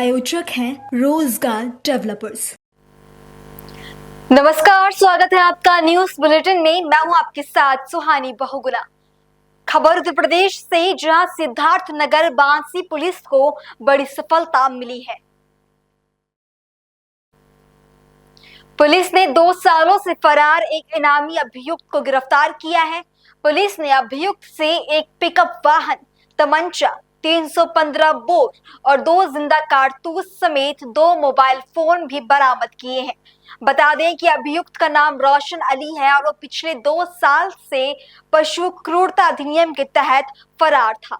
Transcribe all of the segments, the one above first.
प्रायोजक हैं रोजगार डेवलपर्स। नमस्कार, स्वागत है आपका न्यूज बुलेटिन में। मैं हूं आपके साथ सुहानी बहुगुना। खबर उत्तर प्रदेश से, जहां सिद्धार्थ नगर बांसी पुलिस को बड़ी सफलता मिली है। पुलिस ने 2 सालों से फरार एक इनामी अभियुक्त को गिरफ्तार किया है। पुलिस ने अभियुक्त से एक पिकअप वाहन, तमंचा, 315 बोर और 2 जिंदा कारतूस समेत 2 मोबाइल फोन भी बरामद किए हैं। बता दें कि अभियुक्त का नाम रोशन अली है और वो पिछले 2 साल से पशु क्रूरता अधिनियम के तहत फरार था।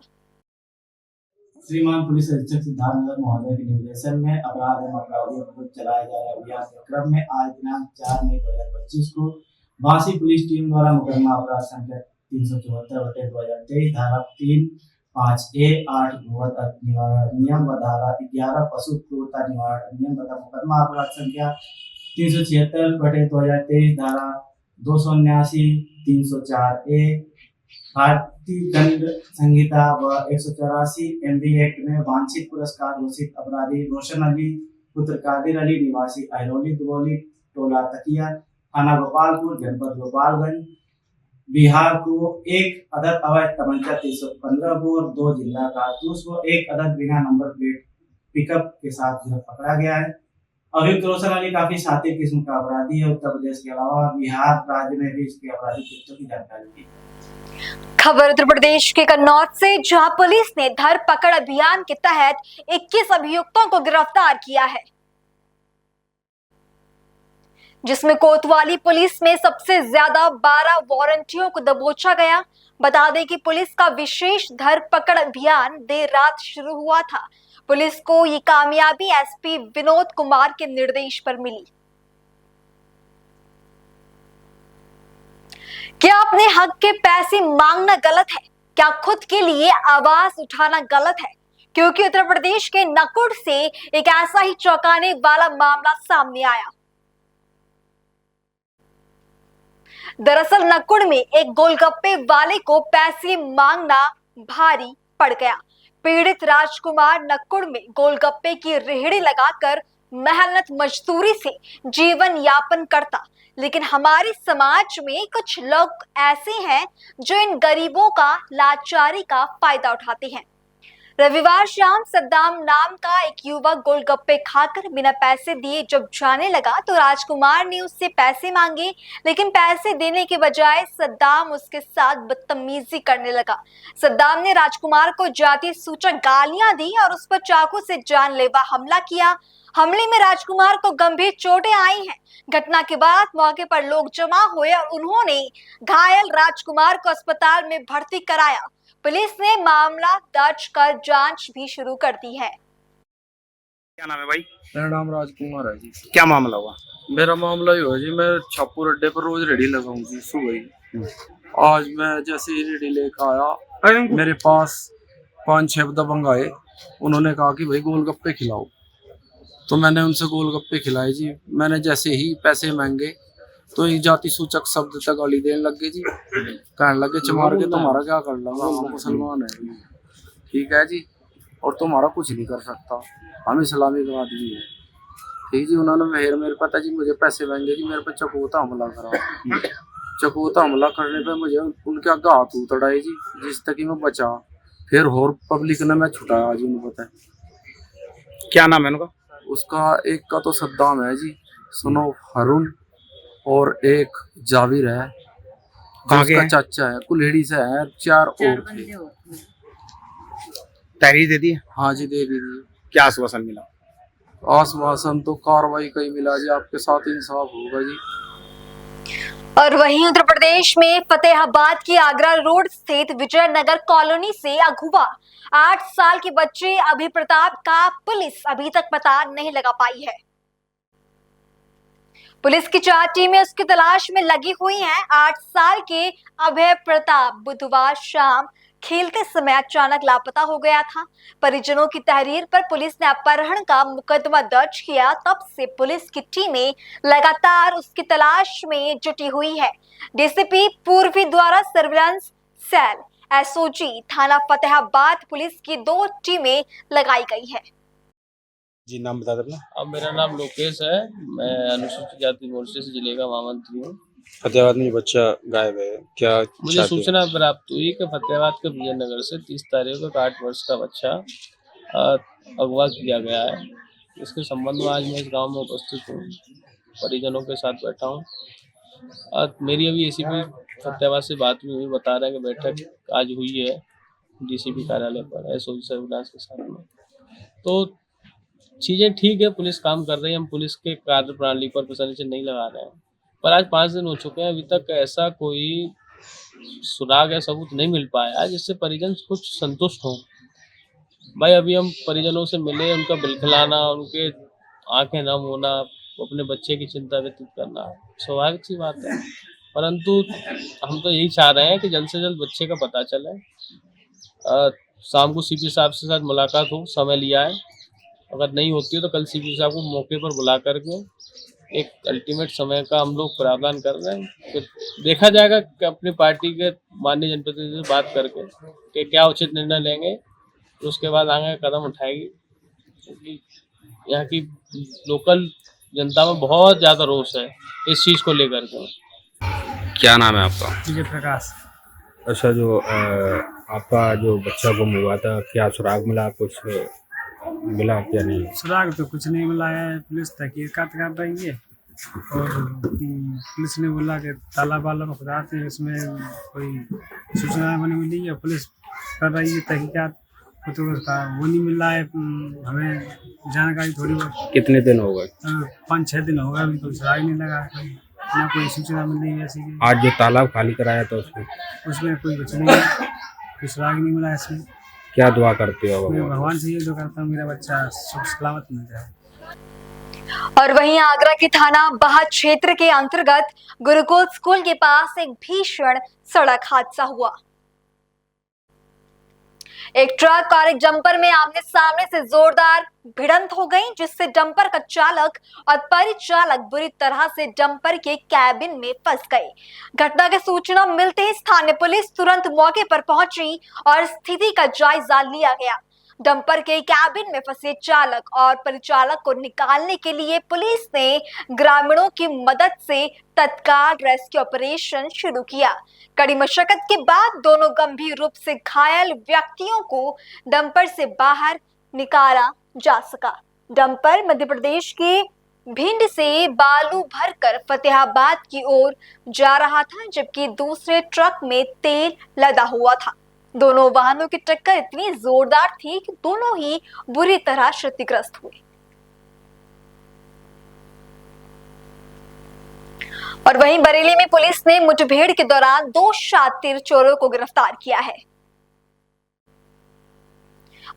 श्रीमान पुलिस अधीक्षक सिद्धार्थ नगर महोदय के निर्देशन में अपराध एवं अपराधियों विरुद्ध चलाए जा रहे अभियान के क्रम में आज दिनांक 4 मई 2025 को बांसी पुलिस टीम द्वारा मुकदमा अपराध संख्या 374/2023 धारा 3(5)(a) 8 भूगत निवारण अधिनियम व धारा 11 पशु क्रूरता निवारण अधिनियम तथा मुकदमा अपराध संख्या 376/2023 धारा 279 304(a) भारतीय दंड संहिता व 184 MB एक्ट में वांछित पुरस्कार घोषित अपराधी रोशन अली पुत्र कादिर अली निवासी अहरोली दुबोली टोला तकिया थाना गोपालपुर जनपद गोपालगंज बिहार को एक अदद अवैध तमंचा 315 बोर 2 जिंदा कारतूस व एक अदद बिना नंबर प्लेट पिकअप के साथ पकड़ा गया है। अभियुक्त रोशन अली काफी शातिर किस्म का अपराधी है। उत्तर प्रदेश के अलावा बिहार राज्य में भी इसके आपराधिक कृत्यों की जानकारी दी। खबर उत्तर प्रदेश के कन्नौज से, जहां पुलिस ने धरपकड़ अभियान के तहत 21 अभियुक्तों को गिरफ्तार किया है, जिसमें कोतवाली पुलिस में सबसे ज्यादा 12 वारंटियों को दबोचा गया। बता दें कि पुलिस का विशेष धरपकड़ अभियान देर रात शुरू हुआ था। पुलिस को ये कामयाबी एसपी विनोद कुमार के निर्देश पर मिली। क्या अपने हक के पैसे मांगना गलत है? क्या खुद के लिए आवाज उठाना गलत है? क्योंकि उत्तर प्रदेश के नकुड़ से एक ऐसा ही चौंकाने वाला मामला सामने आया। दरअसल नकुड़ में एक गोलगप्पे वाले को पैसे मांगना भारी पड़ गया। पीड़ित राजकुमार नकुड़ में गोलगप्पे की रेहड़ी लगाकर मेहनत मजदूरी से जीवन यापन करता, लेकिन हमारे समाज में कुछ लोग ऐसे हैं जो इन गरीबों का लाचारी का फायदा उठाते हैं। रविवार शाम सद्दाम नाम का एक युवक गोलगप्पे खाकर बिना पैसे दिए जब जाने लगा तो राजकुमार ने उससे पैसे मांगे, लेकिन पैसे देने के बजाय सद्दाम उसके साथ बदतमीजी करने लगा। सद्दाम ने राजकुमार को जाति सूचक गालियां दी और उस पर चाकू से जानलेवा हमला किया। हमले में राजकुमार को गंभीर चोटें आई हैं। घटना के बाद मौके पर लोग जमा हुए और उन्होंने घायल राजकुमार को अस्पताल में भर्ती कराया। पुलिस ने मामला दर्ज कर जांच भी शुरू कर दी है। क्या नाम है भाई? मेरा नाम राजकुमार है जी। क्या मामला हुआ? मेरा मामला ये हुआ जी, मैं छापुर अड्डे पर रोज रेडी लगाऊं जी सुबह ही। आज मैं जैसे ही रेडी लेकर आया, मेरे पास 5-6 दबंग आए। उन्होंने कहा कि भाई गोलगप्पे खिलाओ, तो मैंने उनसे गोलगप्पे खिलाए जी। मैंने जैसे ही पैसे मांगे तो एक जाति सूचक शब्द तक गाली देने लग गए जी। कहने लगे चमार के तुम्हारा क्या कर लगा, हम मुसलमान है, ठीक है जी, और तुम्हारा कुछ नहीं कर सकता, हम इस्लामिक आदमी है, ठीक जी। उन्होंने मेरे पता जी मुझे पैसे मांगे जी, मेरे पे चकोता हमला करा। चकोता हमला करने पे मुझे उनके आगे हाथ उतड़ाए जी, जिस तक मैं बचा। फिर और पब्लिक ने मैं छुटाया जी। उनको पता है क्या नाम है उनका? उसका एक का तो सद्दाम है जी, सुनो हरुण, और एक जाविर है, कहाँ के उसका हैं? चाचा है, कुल्हेड़ी से है। 4 और थे। तहरीर दे दी? हाँ जी, दे दीजिए। क्या आश्वासन मिला? आश्वासन तो कार्रवाई का ही मिला जी, आपके साथ इंसाफ होगा जी। और वहीं उत्तर प्रदेश में फतेहाबाद की आगरा रोड स्थित विजयनगर कॉलोनी से अगवा 8 साल के बच्चे अभय प्रताप का पुलिस अभी तक पता नहीं लगा पाई है। पुलिस की 4 टीमें उसकी तलाश में लगी हुई हैं। 8 साल के अभय प्रताप बुधवार शाम खेलते समय अचानक लापता हो गया था। परिजनों की तहरीर पर पुलिस ने अपहरण का मुकदमा दर्ज किया। तब से पुलिस की टीमें लगातार उसकी तलाश में जुटी हुई है। डीसीपी पूर्वी द्वारा सर्विलांस सेल, एसओजी थाना फतेहाबाद पुलिस की 2 टीमें लगाई गई है। जी नाम बता दें अपना। अब मेरा नाम लोकेश है। मैं अनुसूचित जाति मोर्चे से जिले का महामंत्री हूँ। फतेहाबाद में ये बच्चा गायब है, क्या मुझे चाहते हैं? सूचना प्राप्त हुई कि फतेहाबाद के विजयनगर से 30 तारीख को एक 8 वर्ष का बच्चा अगवा किया गया है। इसके संबंध में आज मैं इस गांव में उपस्थित हूँ, परिजनों के साथ बैठा हूँ। मेरी अभी एसीपी फतेहाबाद से बात भी हुई, बता रहे हैं कि बैठक आज हुई है डीसीपी कार्यालय पर एसओजी सर्विलांस के साथ में। तो चीज़ें ठीक है, पुलिस काम कर रही है, हम पुलिस के कार्य प्रणाली पर प्रसन्न से नहीं लगा रहे हैं, पर आज 5 दिन हो चुके हैं, अभी तक ऐसा कोई सुराग या सबूत नहीं मिल पाया जिससे परिजन कुछ संतुष्ट हों। भाई अभी हम परिजनों से मिले, उनका बिलखिलाना, उनके आंखें नम होना, अपने बच्चे की चिंता व्यतीत करना स्वाभाविक सी बात है, परंतु हम तो यही चाह रहे हैं कि जल्द से जल्द बच्चे का पता चले। शाम को सीपी साहब से साथ मुलाकात हो, समय लिया है, अगर नहीं होती है तो कल सीपी साहब को मौके पर बुला करके एक अल्टीमेट समय का हम लोग प्रावधान कर रहे हैं। फिर देखा जाएगा कि अपनी पार्टी के माननीय जनप्रतिनिधि से बात करके कि क्या उचित निर्णय लेंगे, तो उसके बाद आगे कदम उठाएगी, क्योंकि यहाँ की लोकल जनता में बहुत ज़्यादा रोष है इस चीज़ को लेकर के। क्या नाम है आपका? विजय प्रकाश। अच्छा, जो आपका जो बच्चा गुम हुआ था, क्या सुराग मिला, कुछ मिला क्या नहीं? सुराग तो कुछ नहीं मिला है, पुलिस तहकीकात कर रही है और पुलिस ने बोला कि तालाब वालों को खुदाते हैं, उसमें कोई सूचना बनी मिली है, पुलिस कर रही है तहकीकात, तो उसका वो नहीं मिल रहा है हमें जानकारी थोड़ी बहुत। कितने दिन हो गए? 5-6 दिन हो गए, अभी कोई सुराग नहीं लगा, ना कोई सूचना मिल रही है ऐसी। आज जो तालाब खाली कराया था उसमें कोई कुछ नहीं, कोई सुराग नहीं मिला इसमें। क्या दुआ करते हो? मैं भगवान से ये दुआ करता हूँ मेरा बच्चा सुख सलामत मिल जाए। और वहीं आगरा के थाना बाह क्षेत्र के अंतर्गत गुरुकुल स्कूल के पास एक भीषण सड़क हादसा हुआ। एक ट्रक और एक डंपर में आमने सामने से जोरदार भिड़ंत हो गई, जिससे डंपर का चालक और परिचालक बुरी तरह से डंपर के कैबिन में फंस गए। घटना की सूचना मिलते ही स्थानीय पुलिस तुरंत मौके पर पहुंची और स्थिति का जायजा लिया गया। डंपर के कैबिन में फंसे चालक और परिचालक को निकालने के लिए पुलिस ने ग्रामीणों की मदद से तत्काल रेस्क्यू ऑपरेशन शुरू किया। कड़ी मशक्कत के बाद दोनों गंभीर रूप से घायल व्यक्तियों को डंपर से बाहर निकाला जा सका। डंपर मध्य प्रदेश के भिंड से बालू भरकर फतेहाबाद की ओर जा रहा था, जबकि दूसरे ट्रक में तेल लदा हुआ था। दोनों वाहनों की टक्कर इतनी जोरदार थी कि दोनों ही बुरी तरह क्षतिग्रस्त हुए। और वहीं बरेली में पुलिस ने मुठभेड़ के दौरान 2 शातिर चोरों को गिरफ्तार किया है।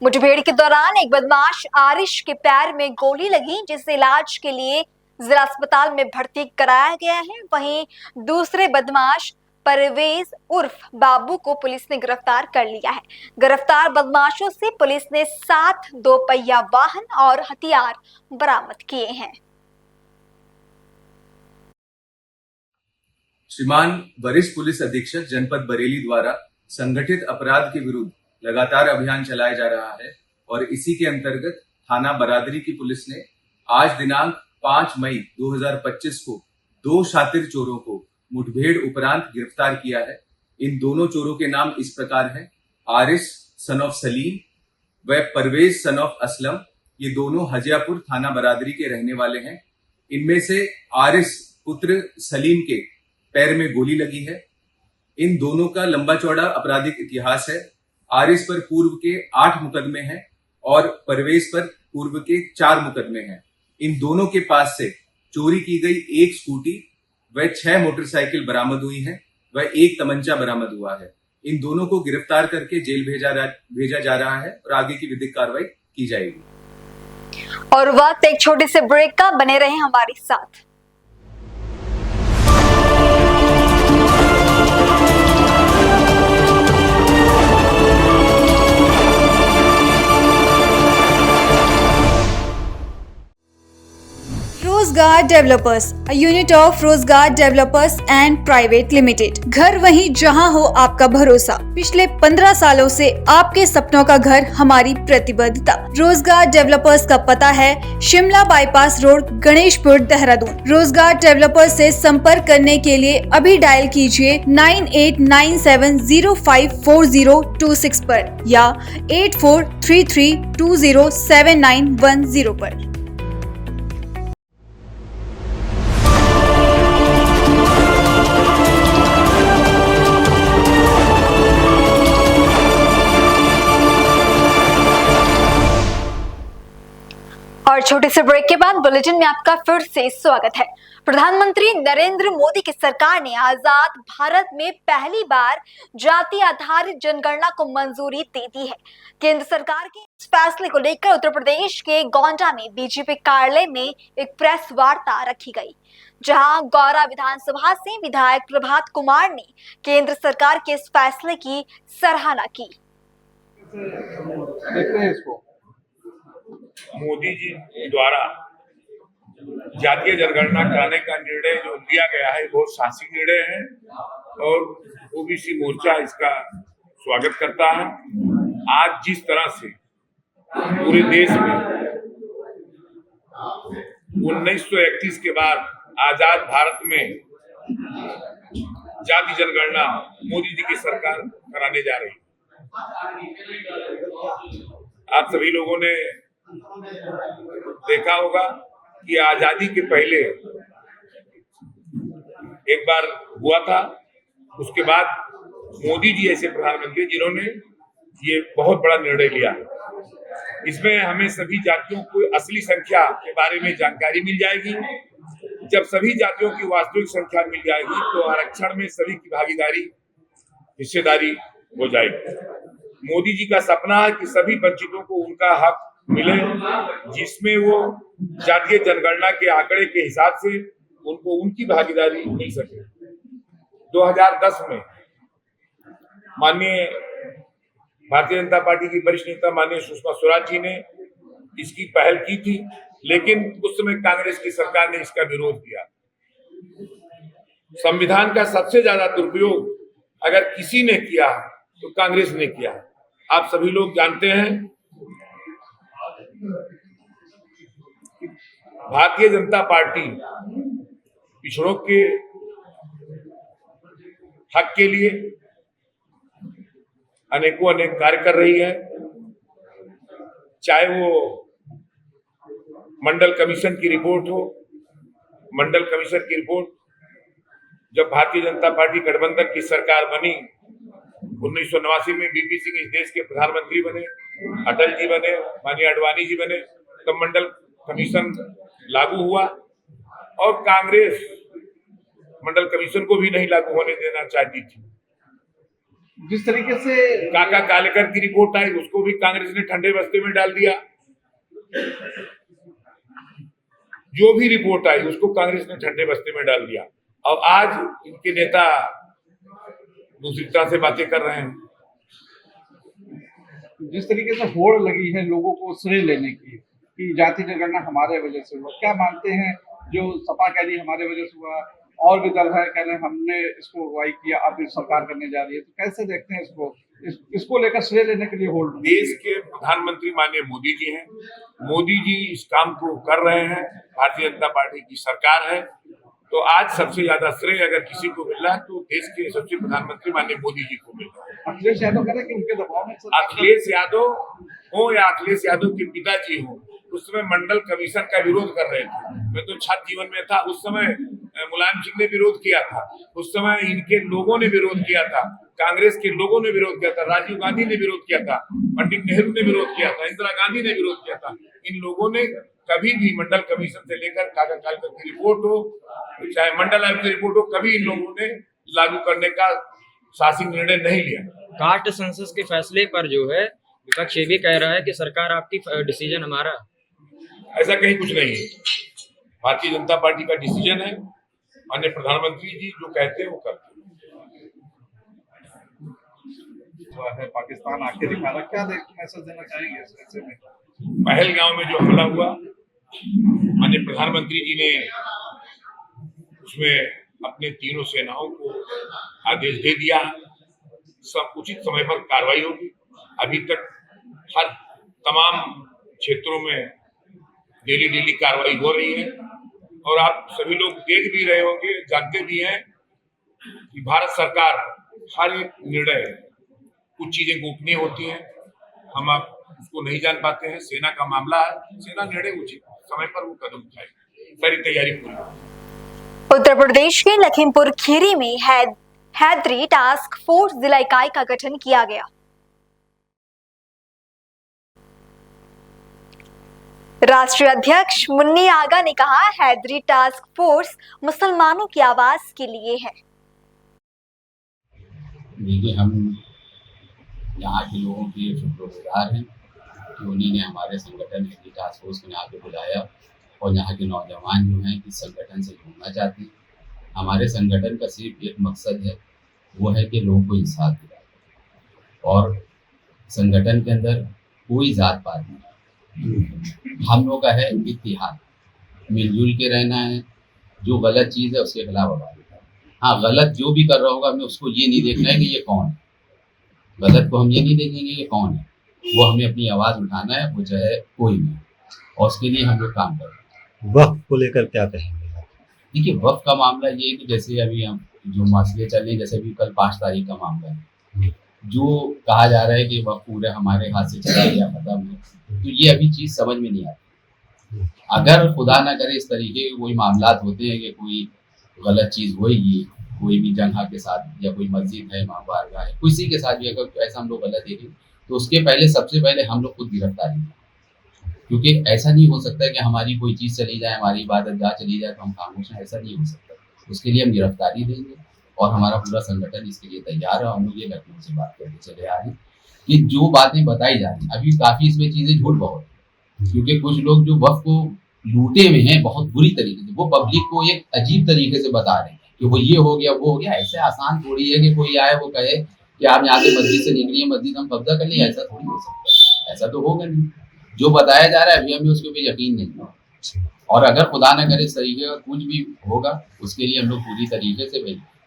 मुठभेड़ के दौरान एक बदमाश आरिश के पैर में गोली लगी, जिसे इलाज के लिए जिला अस्पताल में भर्ती कराया गया है। वहीं दूसरे बदमाश परवेज उर्फ बाबू को पुलिस ने गिरफ्तार कर लिया है। गिरफ्तार बदमाशों से पुलिस ने 7 दोपहिया वाहन और हथियार बरामद किए हैं। श्रीमान वरिष्ठ पुलिस अधीक्षक जनपद बरेली द्वारा संगठित अपराध के विरुद्ध लगातार अभियान चलाया जा रहा है और इसी के अंतर्गत थाना बरादरी की पुलिस ने आज दिनांक 5 मई 2025 को 2 शातिर चोरों को मुठभेड़ उपरांत गिरफ्तार किया है। इन दोनों चोरों के नाम इस प्रकार हैं: आरिस सन ऑफ सलीम व परवेज सन ऑफ असलम। ये दोनों हजियापुर थाना बरादरी के रहने वाले हैं। इनमें से आरिस पुत्र सलीम के पैर में गोली लगी है। इन दोनों का लंबा चौड़ा आपराधिक इतिहास है। आरिस पर पूर्व के 8 मुकदमे हैं और परवेज पर पूर्व के 4 मुकदमे हैं। इन दोनों के पास से चोरी की गई 1 स्कूटी व 6 मोटरसाइकिल बरामद हुई हैं व 1 तमंचा बरामद हुआ है। इन दोनों को गिरफ्तार करके जेल भेजा जा रहा है और आगे की विधिक कार्रवाई की जाएगी। और वक्त एक छोटे से ब्रेक का, बने रहे हमारे साथ। रोजगार डेवलपर्स, a unit of रोजगार डेवलपर्स एंड प्राइवेट लिमिटेड। घर वहीं जहां हो आपका भरोसा। पिछले 15 सालों से आपके सपनों का घर हमारी प्रतिबद्धता। रोजगार डेवलपर्स का पता है शिमला बाईपास रोड, गणेशपुर, देहरादून। रोजगार डेवलपर्स से संपर्क करने के लिए अभी डायल कीजिए 9897054026 पर या 8433207910 पर। और छोटे से ब्रेक के बाद बुलेटिन में आपका फिर से स्वागत है। प्रधानमंत्री नरेंद्र मोदी की सरकार ने आजाद भारत में पहली बार जाति आधारित जनगणना को मंजूरी दे दी है। केंद्र सरकार के इस फैसले को लेकर उत्तर प्रदेश के गोंडा में बीजेपी कार्यालय में एक प्रेस वार्ता रखी गई, जहां गौरा विधानसभा से विधायक प्रभात कुमार ने केंद्र सरकार के इस फैसले की सराहना की। देखते हैं इसको। मोदी जी द्वारा जातीय जनगणना कराने का निर्णय जो लिया गया है बहुत साहसिक निर्णय है और ओबीसी मोर्चा इसका स्वागत करता है। आज जिस तरह से पूरे देश में 1931 के बाद आजाद भारत में जाति जनगणना मोदी जी की सरकार कराने जा रही है। आप सभी लोगों ने देखा होगा कि आजादी के पहले एक बार हुआ था, उसके बाद मोदी जी ऐसे प्रधानमंत्री जिन्होंने ये बहुत बड़ा निर्णय लिया। इसमें हमें सभी जातियों को असली संख्या के बारे में जानकारी मिल जाएगी। जब सभी जातियों की वास्तविक संख्या मिल जाएगी तो आरक्षण में सभी की भागीदारी, हिस्सेदारी हो जाएगी। मोदी जी का सपना है कि सभी वंचितों को उनका हक मिले, जिसमें वो जातीय जनगणना के आंकड़े के हिसाब से उनको उनकी भागीदारी मिल सके। 2010 में माननीय भारतीय जनता पार्टी की वरिष्ठ नेता माननीय सुषमा स्वराज जी ने इसकी पहल की थी, लेकिन उस समय कांग्रेस की सरकार ने इसका विरोध किया। संविधान का सबसे ज्यादा दुरुपयोग अगर किसी ने किया तो कांग्रेस ने किया। आप सभी लोग जानते हैं भारतीय जनता पार्टी पिछड़ों के हक के लिए अनेकों अनेक कार्य कर रही है। चाहे वो मंडल कमीशन की रिपोर्ट हो, मंडल कमीशन की रिपोर्ट जब भारतीय जनता पार्टी गठबंधन की सरकार बनी 1989 में बीपी सिंह इस देश के प्रधानमंत्री बने, अटल जी बने, माननीय आडवाणी जी बने, तब मंडल कमीशन लागू हुआ और कांग्रेस मंडल कमीशन को भी नहीं लागू होने देना चाहती थी। जिस तरीके से काका कालेकर की रिपोर्ट आई उसको भी कांग्रेस ने ठंडे बस्ते में डाल दिया। जो भी रिपोर्ट आई उसको कांग्रेस ने ठंडे बस्ते में डाल दिया और आज इनके नेता दूसरी तरह से बातें कर रहे हैं। जिस तरीके से होड़ लगी है लोगों को श्रेय लेने की कि जाति जनगणना हमारे वजह से हुआ, क्या मानते हैं जो सपा कह रही हमारे वजह से हुआ और भी दल है कह रहे हैं हमने इसको अगुवाई किया, अब सरकार करने जा रही है, तो कैसे देखते हैं इसको लेकर श्रेय लेने के लिए होड़? देश के प्रधानमंत्री माननीय मोदी जी हैं, मोदी जी इस काम को कर रहे हैं, भारतीय जनता पार्टी की सरकार है, तो आज सबसे ज्यादा श्रेय अगर किसी को मिल रहा है तो देश के यशस्वी प्रधानमंत्री माननीय मोदी जी को मिल रहा है। अखिलेश यादव कह रहे हैं कि उनके दबाव में अखिलेश यादव हो या अखिलेश यादव के पिताजी हो, उस समय मंडल कमीशन का विरोध कर रहे थे। मैं तो छात्र जीवन में था, उस समय मुलायम सिंह ने विरोध किया था, उस समय इनके लोगों ने विरोध किया था, कांग्रेस के लोगों ने विरोध किया था, राजीव गांधी ने विरोध किया था, पंडित नेहरू ने विरोध किया था, इंदिरा गांधी ने विरोध किया था। इन लोगों ने कभी भी मंडल कमीशन से लेकर काका कालेकर की रिपोर्ट हो, चाहे मंडल आयोग की रिपोर्ट हो, कभी इन लोगों ने लागू करने का शासन निर्णय नहीं लिया। कास्ट सेंसस के फैसले पर जो है विपक्ष ये भी कह रहा है कि सरकार आपकी डिसीजन हमारा, ऐसा कहीं कुछ नहीं है। भारतीय जनता पार्टी का डिसीजन है, माननीय प्रधानमंत्री जी जो कहते हैं वो करते हैं। पाकिस्तान आके दिखा रहा, क्या मैसेज देना चाहेंगे ऐसे में? पहलगांव में जो हमला हुआ माननीय प्रधानमंत्री जी ने उसमें अपने तीनों सेनाओं को आदेश दे दिया, सब उचित समय पर कार्रवाई होगी। अभी तक हर तमाम क्षेत्रों में डेली कार्रवाई हो रही है और आप सभी लोग देख भी रहे होंगे, जानते भी हैं कि भारत सरकार हर एक निर्णय, कुछ चीजें गोपनीय होती हैं, हम आप उसको नहीं जान पाते हैं। सेना का मामला है, सेना निर्णय उचित समय पर वो कदम उठाएगी, सारी तैयारी पूरी। उत्तर प्रदेश के लखीमपुर खीरी में हैदरी टास्क फोर्स जिला इकाई का गठन किया गया। राष्ट्रीय अध्यक्ष मुन्नी आगा ने कहा, हैदरी टास्क फोर्स मुसलमानों की आवाज के लिए है। देखिए, हम यहाँ के लोगों के शुक्रगुजार हैं कि उन्हीं ने हमारे संगठन हैदरी टास्क फोर्स को यहाँ पे बुलाया और यहाँ के नौजवान जो हैं इस संगठन से जुड़ना चाहते हैं। हमारे संगठन का सिर्फ एक मकसद है, वो है कि लोगों को इंसाफ दिलाए और संगठन के अंदर कोई जात पात नहीं, हम लोग का है इत्तेहाद, मिलजुल के रहना है। जो गलत चीज़ है उसके खिलाफ आवाज़ उठाए। हाँ, गलत जो भी कर रहा होगा हमें उसको ये नहीं देखना है कि ये कौन है, गलत को हम ये नहीं देखेंगे ये कौन है, वो हमें अपनी आवाज़ उठाना है, वो चाहे कोई भी, और उसके लिए हम लोग काम कर रहे हैं। वक्फ को लेकर क्या कहेंगे? देखिए, वक्फ का मामला ये है कि जैसे अभी हम जो मसले चल रहे हैं, जैसे अभी कल 5 तारीख का मामला है, जो कहा जा रहा है कि वक्फ पूरे हमारे हाथ से चला गया, खत्म है, तो ये अभी चीज़ समझ में नहीं आती। अगर खुदा ना करे इस तरीके के कोई मामलात होते हैं कि कोई गलत चीज़ होगी, कोई भी जगह के साथ या कोई मस्जिद है, माँ बारगाह है, किसी के साथ भी अगर ऐसा हम लोग गलत देखें तो उसके पहले सबसे पहले हम लोग खुद गिरफ्तारी दें, क्योंकि ऐसा नहीं हो सकता कि हमारी कोई चीज़ चली जाए, हमारी इबादत गाह चली जाए तो हम खामोश हैं, ऐसा नहीं हो सकता। उसके लिए हम गिरफ्तारी देंगे और हमारा पूरा संगठन इसके लिए तैयार है। हम लोग ये लखनऊ से बात करके चले आ रहे हैं कि जो बातें बताई जा रही हैं अभी काफ़ी इसमें चीज़ें झूठ बहुत है, क्योंकि कुछ लोग जो वक्फ को लूटे हुए हैं बहुत बुरी तरीके से, वो पब्लिक को एक अजीब तरीके से बता रहे हैं कि वो ये हो गया वो हो गया। ऐसे आसान थोड़ी है कि कोई आए वो कहे कि आप यहाँ से मस्जिद से निकलिए, मस्जिद हम कब्जा कर लिए, ऐसा थोड़ी हो सकता है, ऐसा तो होगा नहीं। जो बताया जा रहा है अभी हमें उसके ऊपर यकीन नहीं है, और अगर खुदा न करे इस तरीके का कुछ भी होगा उसके लिए हम लोग पूरी तरीके से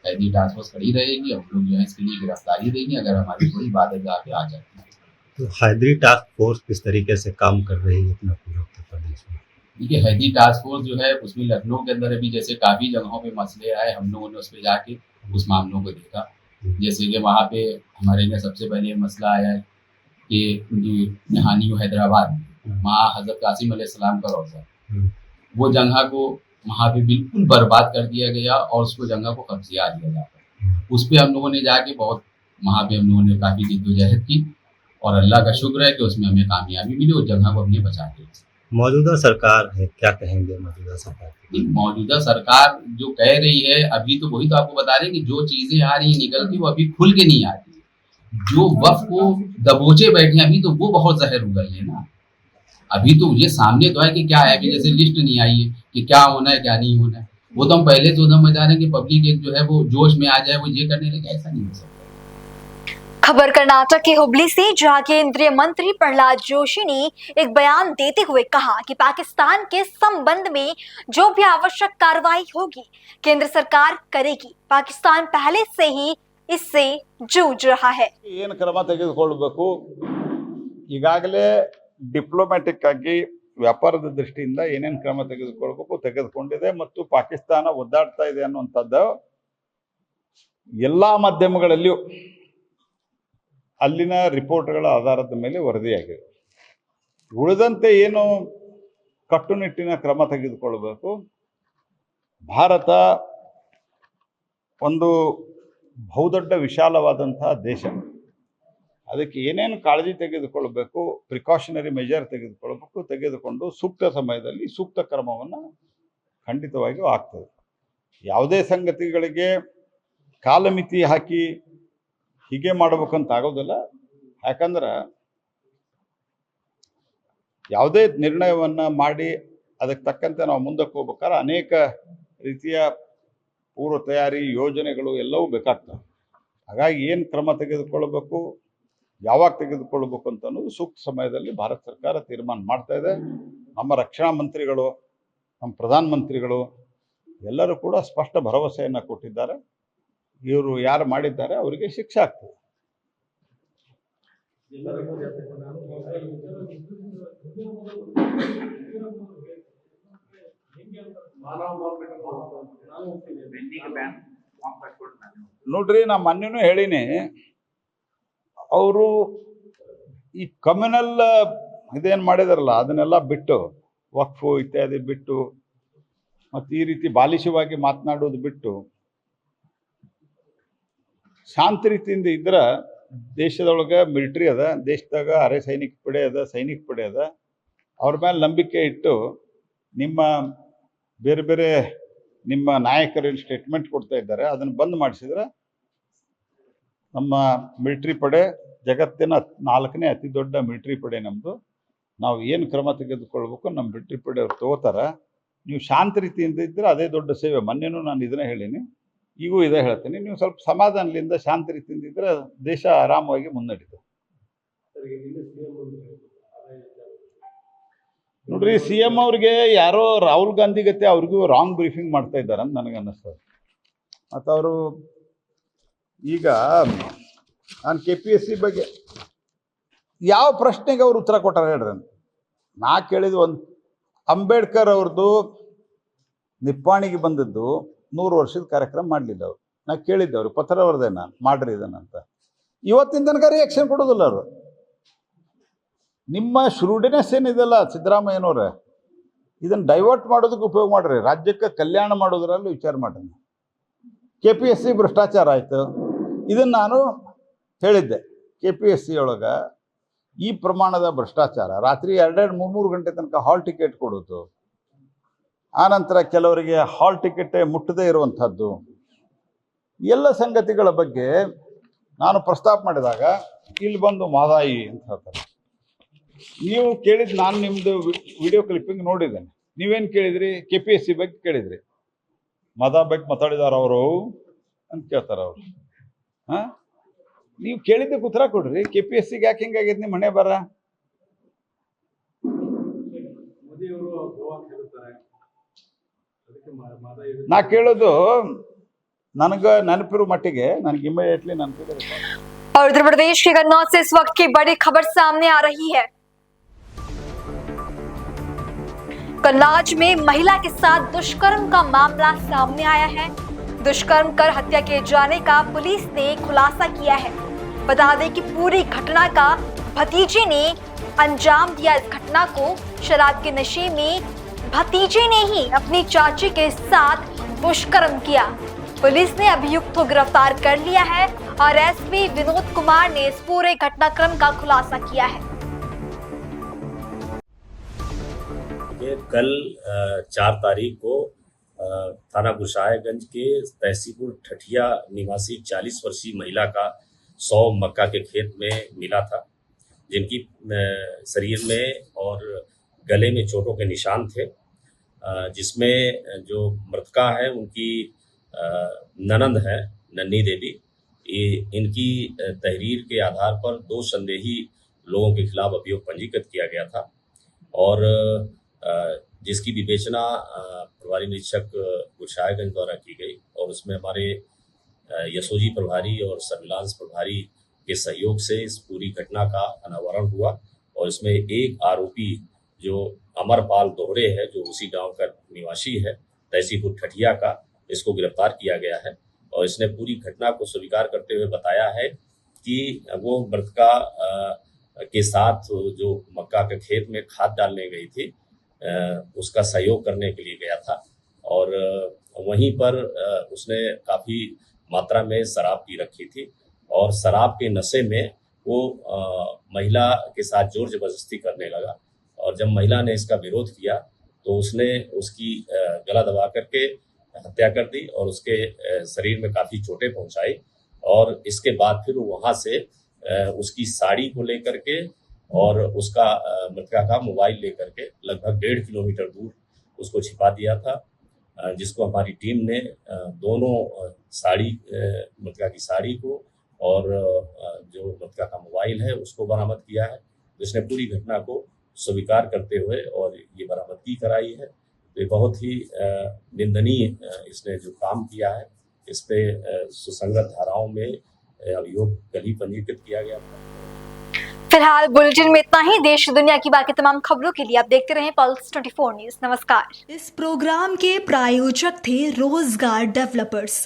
हैदरी टास्क फोर्स खड़ी रहेगी। हम लोग जो है इसके लिए गिरफ्तारी देंगे अगर हमारी कोई इबादत गाह पे आ जाती है। तो हैदरी टास्क फोर्स किस तरीके से काम कर रही है अपना पूरे उत्तर प्रदेश में? देखिए, हैदरी टास्क फोर्स जो है उसमें लखनऊ के अंदर अभी जैसे काफ़ी जगहों पे मसले आए, हम लोगों ने उस पर जाके उस मामलों को देखा। जैसे कि वहाँ पे हमारे यहाँ सबसे पहले मसला आया है कि नहानी हैदराबाद में वहाँ हज़रत कासिम अलैहिस्सलाम का रोज़ा, वो जगह को वहाँ पे बिल्कुल बर्बाद कर दिया गया और उसको जगह को कब्जा दिया जाता। उस पर हम लोगों ने जाके बहुत वहाँ पे हम लोगों ने काफ़ी जिद्दोजहद की और अल्लाह का शुक्र है कि उसमें हमें कामयाबी मिली, उस जगह को हमने बचा के। मौजूदा सरकार है, क्या कहेंगे मौजूदा सरकार? मौजूदा सरकार जो कह रही है अभी तो वही तो आपको बता रहे हैं कि जो चीज़ें आ रही है निकल के वो अभी खुल के नहीं आ रही। जो वक्फ को दबोचे बैठे अभी तो वो बहुत जहर उगल है ना। अभी तो ये सामने तो है कि क्या है, अभी जैसे लिस्ट नहीं आई है कि क्या होना है क्या नहीं होना है, वो तो हम पहले तो समझ आ रहे हैं कि पब्लिक एक जो है वो जोश में आ जाए, वो ये करने लगे, ऐसा नहीं हो सकता। खबर कर्नाटक के हुबली से, जहां केंद्रीय मंत्री प्रहलाद जोशी ने एक बयान देते हुए कहा कि पाकिस्तान के संबंध में जो भी आवश्यक कार्रवाई होगी केंद्र सरकार करेगी। पाकिस्तान पहले से ही इससे जूझ रहा है। ಏನು ಕ್ರಮ ತೆಗೆದುಕೊಳ್ಳಬೇಕು, ಈಗಾಗಲೇ ಡಿಪ್ಲೊಮ್ಯಾಟಿಕ್ ಆಗಿ ವ್ಯಾಪಾರದ ದೃಷ್ಟಿಯಿಂದ ಏನೇನು ಕ್ರಮ ತೆಗೆದುಕೊಳ್ಳಬೇಕು ತೆಗೆದುಕೊಂಡಿದೆ ಮತ್ತು ಪಾಕಿಸ್ತಾನ ಒದ್ದಾಡ್ತಾ ಇದೆ ಅನ್ನುವಂಥದ್ದು ಎಲ್ಲಾ ಮಾಧ್ಯಮಗಳಲ್ಲಿಯೂ ಅಲ್ಲಿನ ರಿಪೋರ್ಟ್ಗಳ ಆಧಾರದ ಮೇಲೆ ವರದಿಯಾಗಿದೆ. ಉಳಿದಂತೆ ಏನು ಕಟ್ಟುನಿಟ್ಟಿನ ಕ್ರಮ ತೆಗೆದುಕೊಳ್ಳಬೇಕು, ಭಾರತ ಒಂದು ಬಹುದೊಡ್ಡ ವಿಶಾಲವಾದಂತಹ ದೇಶ, ಅದಕ್ಕೆ ಏನೇನು ಕಾಳಜಿ ತೆಗೆದುಕೊಳ್ಳಬೇಕು, ಪ್ರಿಕಾಷನರಿ ಮೆಜರ್ ತೆಗೆದುಕೊಂಡು ಸೂಕ್ತ ಸಮಯದಲ್ಲಿ ಸೂಕ್ತ ಕ್ರಮವನ್ನು ಖಂಡಿತವಾಗಿಯೂ ಆಗ್ತದೆ. ಯಾವುದೇ ಸಂಗತಿಗಳಿಗೆ ಕಾಲಮಿತಿ ಹಾಕಿ ಹೀಗೆ ಮಾಡಬೇಕಂತ ಆಗೋದಿಲ್ಲ. ಯಾಕಂದ್ರೆ ಯಾವುದೇ ನಿರ್ಣಯವನ್ನು ಮಾಡಿ ಅದಕ್ಕೆ ತಕ್ಕಂತೆ ನಾವು ಮುಂದಕ್ಕೆ ಹೋಗ್ಬೇಕಾದ್ರೆ ಅನೇಕ ರೀತಿಯ ಪೂರ್ವ ತಯಾರಿ ಯೋಜನೆಗಳು ಎಲ್ಲವೂ ಬೇಕಾಗ್ತವೆ. ಹಾಗಾಗಿ ಏನು ಕ್ರಮ ತೆಗೆದುಕೊಳ್ಳಬೇಕು, ಯಾವಾಗ ತೆಗೆದುಕೊಳ್ಳಬೇಕು ಅಂತ ಅನ್ನೋದು ಸೂಕ್ತ ಸಮಯದಲ್ಲಿ ಭಾರತ ಸರ್ಕಾರ ತೀರ್ಮಾನ ಮಾಡ್ತಾ ಇದೆ. ನಮ್ಮ ರಕ್ಷಣಾ ಮಂತ್ರಿಗಳು, ನಮ್ಮ ಪ್ರಧಾನಮಂತ್ರಿಗಳು ಎಲ್ಲರೂ ಕೂಡ ಸ್ಪಷ್ಟ ಭರವಸೆಯನ್ನು ಕೊಟ್ಟಿದ್ದಾರೆ. ಇವರು ಯಾರು ಮಾಡಿದ್ದಾರೆ ಅವರಿಗೆ ಶಿಕ್ಷೆ ಆಗ್ತದೆ. ನೋಡ್ರಿ, ನಾ ಮೊನ್ನೆನೂ ಹೇಳಿನಿ, ಅವರು ಈ ಕಮ್ಯುನಲ್ ಇದೇನು ಮಾಡಿದಾರಲ್ಲ ಅದನ್ನೆಲ್ಲ ಬಿಟ್ಟು, ವಕ್ಫು ಇತ್ಯಾದಿ ಬಿಟ್ಟು, ಮತ್ತು ಈ ರೀತಿ ಬಾಲಿಶವಾಗಿ ಮಾತನಾಡೋದು ಬಿಟ್ಟು ಶಾಂತ ರೀತಿಯಿಂದ ಇದ್ರೆ ದೇಶದೊಳಗೆ ಮಿಲಿಟ್ರಿ ಅದ, ದೇಶದಾಗ ಅರೆ ಸೈನಿಕ ಪಡೆ ಅದ, ಸೈನಿಕ ಪಡೆ ಅದ, ಅವ್ರ ಮೇಲೆ ನಂಬಿಕೆ ಇಟ್ಟು ನಿಮ್ಮ ಬೇರೆ ಬೇರೆ ನಿಮ್ಮ ನಾಯಕರು ಸ್ಟೇಟ್ಮೆಂಟ್ ಕೊಡ್ತಾ ಇದ್ದಾರೆ, ಅದನ್ನು ಬಂದ್ ಮಾಡಿಸಿದ್ರೆ ನಮ್ಮ ಮಿಲಿಟ್ರಿ ಪಡೆ ಜಗತ್ತಿನ 4ನೇ ಅತಿ ದೊಡ್ಡ ಮಿಲಿಟ್ರಿ ಪಡೆ ನಮ್ಮದು. ನಾವು ಏನು ಕ್ರಮ ತೆಗೆದುಕೊಳ್ಬೇಕು ನಮ್ಮ ಮಿಲಿಟ್ರಿ ಪಡೆ ಅವ್ರು ತಗೋತಾರ. ನೀವು ಶಾಂತ ರೀತಿಯಿಂದ ಇದ್ದರೆ ಅದೇ ದೊಡ್ಡ ಸೇವೆ. ಮೊನ್ನೆನೂ ನಾನು ಇದನ್ನೇ ಹೇಳೀನಿ, ಈಗೂ ಇದೇ ಹೇಳ್ತೀನಿ. ನೀವು ಸ್ವಲ್ಪ ಸಮಾಧಾನದಿಂದ ಶಾಂತ ರೀತಿಯಿಂದ ಇದ್ದರೆ ದೇಶ ಆರಾಮವಾಗಿ ಮುನ್ನಡೀತದೆ. ನೋಡ್ರಿ, CM ಅವ್ರಿಗೆ ಯಾರೋ ರಾಹುಲ್ ಗಾಂಧಿ ಗತೆ ಅವ್ರಿಗೂ ರಾಂಗ್ ಬ್ರೀಫಿಂಗ್ ಮಾಡ್ತಾ ಇದ್ದಾರೆ ಅಂತ ನನಗೆ ಅನ್ನಿಸ್ತದೆ. ಮತ್ತು ಅವರು ಈಗ ನಾನು KPSC ಬಗ್ಗೆ ಯಾವ ಪ್ರಶ್ನೆಗೆ ಅವ್ರು ಉತ್ತರ ಕೊಟ್ಟಾರ ಹೇಳ್ರಿ ಅಂತ ನಾ ಕೇಳಿದ ಒಂದು ಅಂಬೇಡ್ಕರ್ ಅವ್ರದ್ದು ನಿಪ್ಪಾಣಿಗೆ ಬಂದದ್ದು 100 ವರ್ಷದ ಕಾರ್ಯಕ್ರಮ ಮಾಡಲಿಲ್ಲ ಅವರು. ನಾ ಕೇಳಿದ್ದೆ ಅವ್ರಿಗೆ, ಪತ್ರ ಅವ್ರದ್ದೇ ನಾನು ಮಾಡ್ರಿ ಇದನ್ನಂತ. ಇವತ್ತಿನ ತನಕ ರಿಯಾಕ್ಷನ್ ಕೊಡೋದಿಲ್ಲ ಅವರು. ನಿಮ್ಮ ಶುರುಡಿನೆಸ್ ಏನಿದೆಲ್ಲ ಸಿದ್ದರಾಮಯ್ಯನವ್ರೆ, ಇದನ್ನು ಡೈವರ್ಟ್ ಮಾಡೋದಕ್ಕೆ ಉಪಯೋಗ ಮಾಡ್ರಿ, ರಾಜ್ಯಕ್ಕೆ ಕಲ್ಯಾಣ ಮಾಡೋದ್ರಲ್ಲಿ ವಿಚಾರ ಮಾಡ್ರಿ. KPSC ಭ್ರಷ್ಟಾಚಾರ ಆಯಿತು, ಇದನ್ನು ನಾನು ಹೇಳಿದ್ದೆ. KPSC ಒಳಗೆ ಈ ಪ್ರಮಾಣದ ಭ್ರಷ್ಟಾಚಾರ, ರಾತ್ರಿ 2-3 ಗಂಟೆ ತನಕ ಹಾಲ್ ಟಿಕೆಟ್ ಕೊಡೋದು, ಆನಂತರ ಕೆಲವರಿಗೆ ಹಾಲ್ ಟಿಕೆಟೇ ಮುಟ್ಟದೇ ಇರುವಂಥದ್ದು, ಎಲ್ಲ ಸಂಗತಿಗಳ ಬಗ್ಗೆ ನಾನು ಪ್ರಸ್ತಾಪ ಮಾಡಿದಾಗ ಇಲ್ಲಿ ಬಂದು ಮಾದಾಯಿ ಅಂತ ಹೇಳ್ತಾರೆ. ನೀವು ಕೇಳಿದ್ದು, ನಾನು ನಿಮ್ಮದು ವಿಡಿಯೋ ಕ್ಲಿಪ್ಪಿಂಗ್ ನೋಡಿದ್ದೇನೆ. ನೀವೇನು ಕೇಳಿದ್ರಿ? KPSC ಬಗ್ಗೆ ಕೇಳಿದ್ರಿ. ಮದ ಬಗ್ಗೆ ಮಾತಾಡಿದಾರ ಅವರು ಅಂತ ಕೇಳ್ತಾರೆ ಅವರು. ಹಾಂ, ನೀವು ಕೇಳಿದ್ದಕ್ಕೆ ಉತ್ತರ ಕೊಡ್ರಿ. KPSCಗೆ ಯಾಕೆ ಹಿಂಗಾಗೈತೆ ನಿಮ್ಮ ಮನೆ ಬರ? ನಾ ಕೇಳೋದು ನನಗೆ ನೆನಪಿರೋ ಮಟ್ಟಿಗೆ ನನಗೆ ಇಮಿಡಿಯೇಟ್ಲಿ ನೆನಪಿದೆ. और उत्तर प्रदेश के कन्नौज से इस वक्त की बड़ी खबर सामने आ रही है। कन्नौज में महिला के साथ दुष्कर्म का मामला सामने आया है। दुष्कर्म कर हत्या किए जाने का पुलिस ने खुलासा किया है। बता दें कि पूरी घटना का भतीजे ने अंजाम दिया। इस घटना को शराब के नशे में भतीजे ने ही अपनी चाची के साथ दुष्कर्म किया। पुलिस ने अभियुक्त को गिरफ्तार कर लिया है और SP विनोद कुमार ने इस पूरे घटनाक्रम का खुलासा किया है। कल 4 तारीख को थाना गुसाईगंज के तहसीलपुर ठठिया निवासी 40 वर्षीय महिला का शव मक्का के खेत में मिला था, जिनकी शरीर में और गले में चोटों के निशान थे, जिसमें जो मृतका है उनकी ननंद है नन्ही देवी। इनकी तहरीर के आधार पर 2 संदेही लोगों के खिलाफ अभियोग पंजीकृत किया गया था और जिसकी विवेचना प्रभारी निरीक्षक गुसाईगंज द्वारा की गई और उसमें हमारे यशोजी प्रभारी और सर्विलांस प्रभारी के सहयोग से इस पूरी घटना का अनावरण हुआ और इसमें एक आरोपी जो अमरपाल दोहरे है, जो उसी गांव का निवासी है तहसीलपुर ठठिया का, इसको गिरफ्तार किया गया है और इसने पूरी घटना को स्वीकार करते हुए बताया है कि वो मृतका के साथ जो मक्का के खेत में खाद डालने गई थी उसका सहयोग करने के लिए गया था और वहीं पर उसने काफ़ी मात्रा में शराब पी रखी थी और शराब के नशे में वो महिला के साथ जोर जबरदस्ती करने लगा और जब महिला ने इसका विरोध किया तो उसने उसकी गला दबा करके हत्या कर दी और उसके शरीर में काफ़ी चोटें पहुंचाई और इसके बाद फिर वहाँ से उसकी साड़ी को लेकर के और उसका मृतका का मोबाइल लेकर के लगभग 1.5 किलोमीटर दूर उसको छिपा दिया था, जिसको हमारी टीम ने दोनों साड़ी, मृतका की साड़ी को और जो मृतका का मोबाइल है उसको बरामद किया है। जिसने पूरी घटना को स्वीकार करते हुए और ये बरामदगी कराई है। तो ये बहुत ही निंदनीय इसने जो काम किया है, इस पे सुसंगत धाराओं में अभियोग कल ही पंजीकृत किया गया था। फिलहाल बुलेटिन में इतना ही। देश दुनिया की बाकी तमाम खबरों के लिए आप देखते रहें पल्स 24 न्यूज। नमस्कार। इस प्रोग्राम के प्रायोजक थे रोजगार डेवलपर्स।